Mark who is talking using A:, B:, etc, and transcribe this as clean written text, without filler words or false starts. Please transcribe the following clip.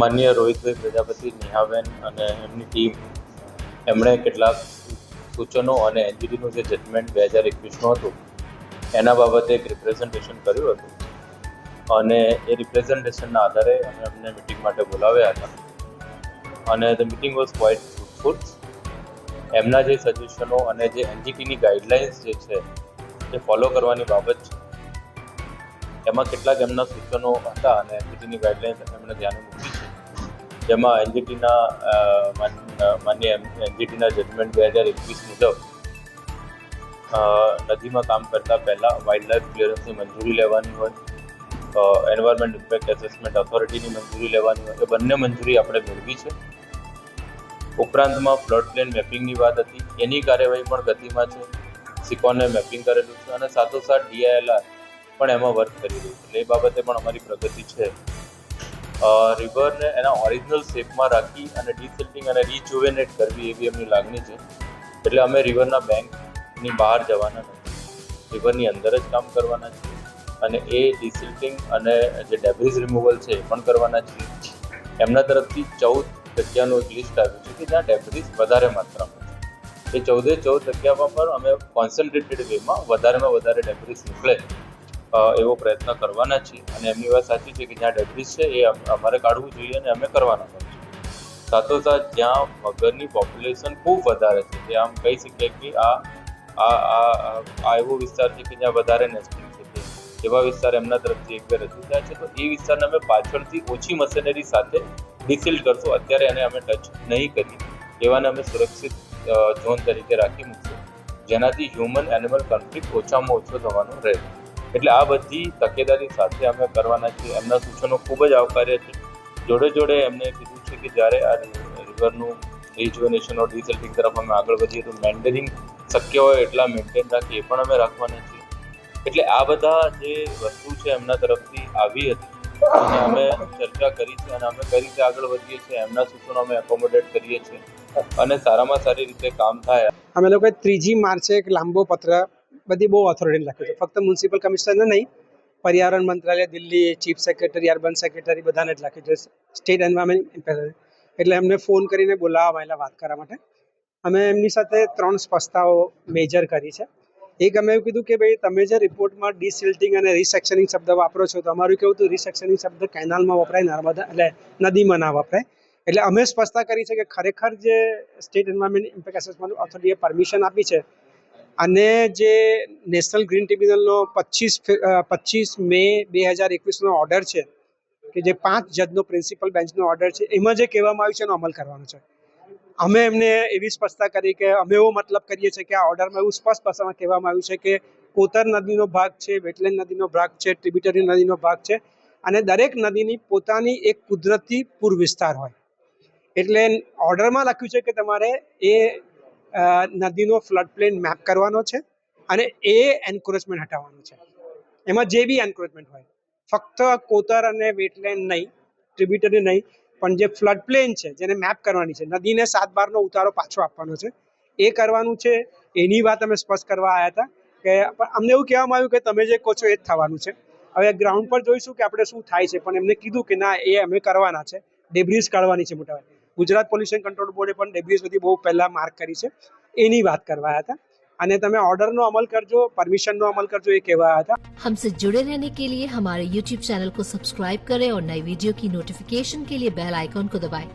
A: માનનીય રોહિતભાઈ પ્રજાપતિ, નેહાબેન અને એમની ટીમ એમણે કેટલાક સૂચનો અને એનજીટીનું જે જજમેન્ટ 2021નું હતું એના બાબતે એક રિપ્રેઝન્ટેશન કર્યું હતું અને એ રિપ્રેઝન્ટેશનના આધારે અમે અમને મિટિંગ માટે બોલાવ્યા હતા અને the meeting was quite fruitful. એમના જે સજેશનો અને જે એનજીટીની ગાઈડલાઇન્સ જે છે એ ફોલો કરવાની બાબત છે એમાં કેટલાક એમના સૂચનો હતા અને એનજીટીની ગાઈડલાઇન્સ એમણે ધ્યાને મૂકી છે, જેમાં એનજીટીના માન્ય એનજીટીના જજમેન્ટ 2021 મુજબ નદીમાં કામ કરતા પહેલાં વાઇલ્ડ લાઇફ ક્લિયરન્સની મંજૂરી લેવાની હોય, એન્વાયરમેન્ટ ઇમ્પેક્ટ એસેસમેન્ટ ઓથોરિટીની મંજૂરી લેવાની હોય, એ બંને મંજૂરી આપણે મેળવી છે. ઉપરાંતમાં ફ્લડ પ્લેન મેપિંગની વાત હતી, એની કાર્યવાહી પણ ગતિમાં છે. સિકોને મેપિંગ કરેલું છે અને સાથોસાથ DILR પણ એમાં વર્ક કરી રહ્યું છે, એટલે એ બાબતે પણ અમારી પ્રગતિ છે. રિવરને એના ઓરિજિનલ શેપમાં રાખી અને ડિસિલ્ટિંગ અને રિજુવેનેટ કરવી એવી એમની લાગણી છે. એટલે અમે રિવરના બેંકની બહાર જવાના નથી, રિવરની અંદર જ કામ કરવાના છીએ અને એ ડિસિલ્ટિંગ અને જે ડેબ્રિસ રિમૂવલ છે એ પણ કરવાના છીએ. એમના તરફથી 14 જગ્યાનું એક લિસ્ટ આવ્યું છે કે જ્યાં ડેબ્રિસ વધારે માત્રામાં છે. એ 14 જગ્યામાં પણ અમે કોન્સન્ટ્રેટેડ વેમાં વધારે ડેબ્રિસ નીકળે એવો પ્રયત્ન કરવાના છીએ અને એમની વાત સાચી છે કે જ્યાં ડેબ્રિસ છે એ અમારે કાઢવું જોઈએ અને અમે કરવાના પણ છે. સાથોસાથ જ્યાં મગરની પોપ્યુલેશન ખૂબ વધારે છે, જે આમ કહી શકીએ કે આ એવો વિસ્તાર છે કે જ્યાં વધારે નેસ્ટિંગ છે, એવા વિસ્તાર એમના તરફથી એક બે રજૂ થયા છે. તો એ વિસ્તારને અમે પાછળથી ઓછી મશીનરી સાથે ડિસિલ્ટ કરશું. અત્યારે એને અમે ટચ નહીં કરીએ, એવાને અમે સુરક્ષિત ઝોન તરીકે રાખી મૂકશું, જેનાથી હ્યુમન એનિમલ કોન્ફ્લિક્ટ ઓછામાં ઓછો થવાનો રહે. એટલે આ બધી તકેદારી સાથે અમે કરવાના છીએ. એમના સૂચનો ખૂબ જ આવકાર્ય છે. જોડે એમને કીધું છે કે જ્યારે આ રિવરનું રિજુવેનેશન ઓર ડિસિલ્ટિંગ તરફ અમે આગળ વધીએ તો મેન્ટેનિંગ શક્ય હોય એટલા મેન્ટેન રાખીએ એ પણ અમે રાખવાના છીએ. એટલે આ બધા જે વસ્તુ છે એમના તરફથી આવી હતી અને અમે ચર્ચા કરી છે અને અમે કઈ રીતે આગળ વધીએ છીએ એમના સૂચનો અમે એકોમોડેટ કરીએ છીએ અને સારામાં સારી રીતે કામ થાય.
B: અમે લોકોએ 3 માર્ચે એક લાંબો પત્ર બધી બહુ ઓથોરિટીને લખ્યો છે, ફક્ત મ્યુનિસિપલ કમિશનરને નહીં, પર્યાવરણ મંત્રાલય Delhi, chief secretary, urban secretary બધાને જ લખ્યું છે, સ્ટેટ એન્વાયરમેન્ટ. એટલે એમને ફોન કરીને બોલાવવા આવેલા વાત કરવા માટે. અમે એમની સાથે 3 સ્પષ્ટતાઓ મેજર કરી છે. એક અમે એવું કીધું કે ભાઈ તમે જે રિપોર્ટમાં ડિસિલ્ટિંગ અને રિસેક્શનિંગ શબ્દ વાપરો છો, તો અમારું કેવું હતું રિસેક્શનિંગ શબ્દ કેનાલમાં વપરાય, નર્મદા એટલે નદીમાં ના વપરાય. એટલે અમે સ્પષ્ટતા કરી છે કે ખરેખર જે સ્ટેટ એન્વાયરમેન્ટ ઇમ્પેક્ટ એસેસમેન્ટ ઓથોરિટીએ પરમિશન આપી છે અને જે નેશનલ ગ્રીન ટ્રિબ્યુનલનો 25 મે 2021નો ઓર્ડર છે કે જે 5 જજનો પ્રિન્સિપલ બેન્ચનો ઓર્ડર છે, એમાં જે કહેવામાં આવ્યું છે એનો અમલ કરવાનો છે. અમે એમને એવી સ્પષ્ટતા કરી કે અમે એવો મતલબ કરીએ છીએ કે આ ઓર્ડરમાં એવું સ્પષ્ટ ભાષામાં કહેવામાં આવ્યું છે કે કોતર નદીનો ભાગ છે, વેટલેન્ડ નદીનો ભાગ છે, ટ્રિબ્યુટરી નદીનો ભાગ છે અને દરેક નદીની પોતાની એક કુદરતી પૂર વિસ્તાર હોય. એટલે ઓર્ડરમાં લખ્યું છે કે તમારે એ નદીનો ફ્લડ પ્લેન મેપ કરવાનો છે અને એ એન્ક્રોચમેન્ટ હટાવવાનું છે. એમાં જે બી એન્ક્રોચમેન્ટ હોય, ફક્ત કોતર અને વેટલેન્ડ નહીં, ટ્રિબ્યુટરી નહીં, પણ જે ફ્લડ પ્લેન છે જેને મેપ કરવાની છે, નદીને 7/12નો ઉતારો પાછો આપવાનો છે, એ કરવાનું છે. એની વાત અમે સ્પષ્ટ કરવા આવ્યા હતા કે અમને એવું કહેવામાં આવ્યું કે તમે જે કહો છો એ જ થવાનું છે. હવે ગ્રાઉન્ડ પર જોઈશું કે આપણે શું થાય છે, પણ એમને કીધું કે ના, એ અમે કરવાના છે. ડેબ્રીઝ કાઢવાની છે મોટા ભાગે. ગુજરાત પોલ્યુશન કંટ્રોલ બોર્ડે પણ ડેબ્રીઝ બધી બહુ પહેલાં માર્ક કરી છે, એની વાત કરવા હતા. અને તમે ऑर्डर નો अमल करजो, परमिशन नो अमल करजो, ये कहवा था.
C: हमसे जुड़े रहने के लिए हमारे YouTube चैनल को सब्सक्राइब करें और नई वीडियो की नोटिफिकेशन के लिए बेल आइकॉन को दबाएं